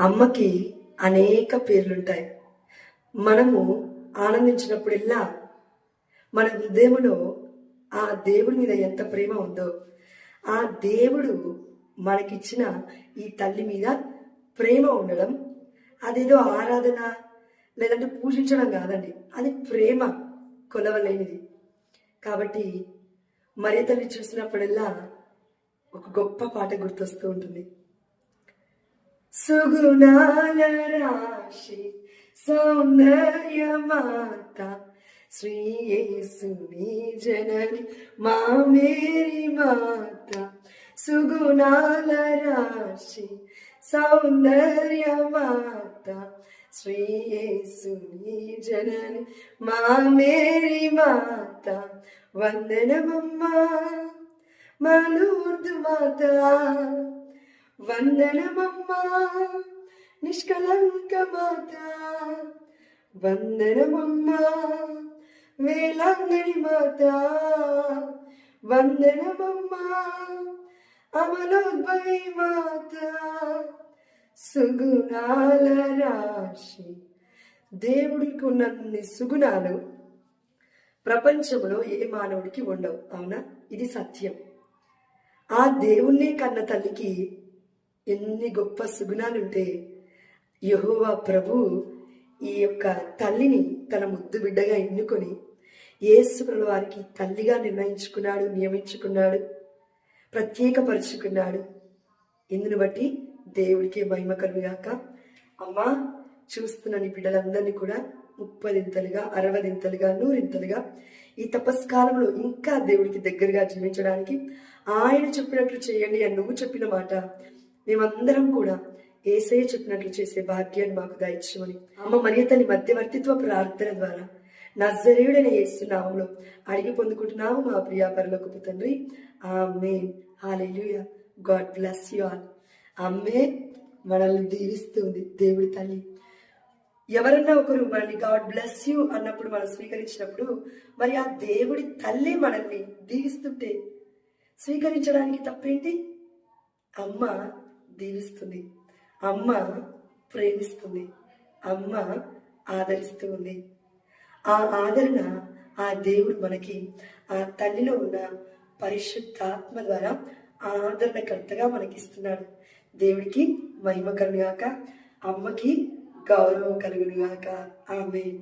అమ్మకి అనేక పేర్లుంటాయి. మనము ఆనందించినప్పుడెల్లా మన హృదయంలో ఆ దేవుడి మీద ఎంత ప్రేమ ఉందో, ఆ దేవుడు మనకిచ్చిన ఈ తల్లి మీద ప్రేమ ఉండడం, అదేదో ఆరాధన లేదంటే పూజించడం కాదండి, అది ప్రేమ కొలవలేనిది. కాబట్టి మరియ తల్లి చూసినప్పుడల్లా ఒక గొప్ప పాట గుర్తొస్తూ ఉంటుంది. సుగుణాల రాశి సౌందర్యమాత శ్రీ యేసుని జనని మా మేరీ మాత. సుగుణాల రాశి సౌందర్యమాత శ్రీ యేసుని జనని మా మేరీ మాత. వందనమమ్మా మా లూర్దు మాత, వందనమమ్మా నిష్కలంక మాత, వందనమమ్మా వేలాంగణి మాత, వందనమమ్మా అమలోద్భవి మాత. సుగుణాల రాశి. దేవుడికి ఉన్నన్ని సుగుణాలు ప్రపంచంలో ఏ మానవుడికి ఉండవు, అవునా? ఇది సత్యం. ఆ దేవుణ్ణి కన్న తల్లికి ఎన్ని గొప్ప సుగుణాలుంటే యెహోవా ప్రభు ఈ యొక్క తల్లిని తన ముద్దు బిడ్డగా ఎన్నుకొని యేసుప్రభు వారికి తల్లిగా నిర్ణయించుకున్నాడు, నియమించుకున్నాడు, ప్రత్యేకపరుచుకున్నాడు. ఇందును బట్టి దేవుడికి మహిమ కలుగుగాక. అమ్మా, చూస్తున్న నీ బిడ్డలందరినీ కూడా 30ంతలుగా 60ంతలుగా 100ంతలుగా ఈ తపస్కాలంలో ఇంకా దేవుడికి దగ్గరగా జీవించడానికి ఆయన చెప్పినట్లు చేయండి అని నువ్వు చెప్పిన మాట మేమందరం కూడా యేసయ్య చెప్పినట్లు చేసే భాగ్యాన్ని మాకు దయచేయమని అమ్మ మరియ తల్లి మధ్యవర్తిత్వ ప్రార్థన ద్వారా నజరేయుడైన యేసు నామములో అడిగి పొందుకుంటున్నాము మా ప్రియ పరలోకపు తండ్రి. Amen. Hallelujah. God bless you all. Amen. మనల్ని దీవిస్తుంది దేవుడి తల్లి. ఎవరన్నా ఒకరు మనల్ని గాడ్ బ్లెస్ యూ అన్నప్పుడు మనం స్వీకరించినప్పుడు మరి ఆ దేవుడి తల్లి మనల్ని దీవిస్తుంటే స్వీకరించడానికి తప్పేంటి? అమ్మ దీవిస్తుంది, అమ్మ ప్రేమిస్తుంది, అమ్మ ఆదరిస్తూ ఉంది. ఆ ఆదరణ ఆ దేవుడు మనకి ఆ తల్లిలో ఉన్న పరిశుద్ధాత్మ ద్వారా ఆదరణకర్తగా మనకిస్తున్నాడు. దేవుడికి మహిమ కలుగుగాక, అమ్మకి గౌరవం కలుగునుగాక. ఆమేన్.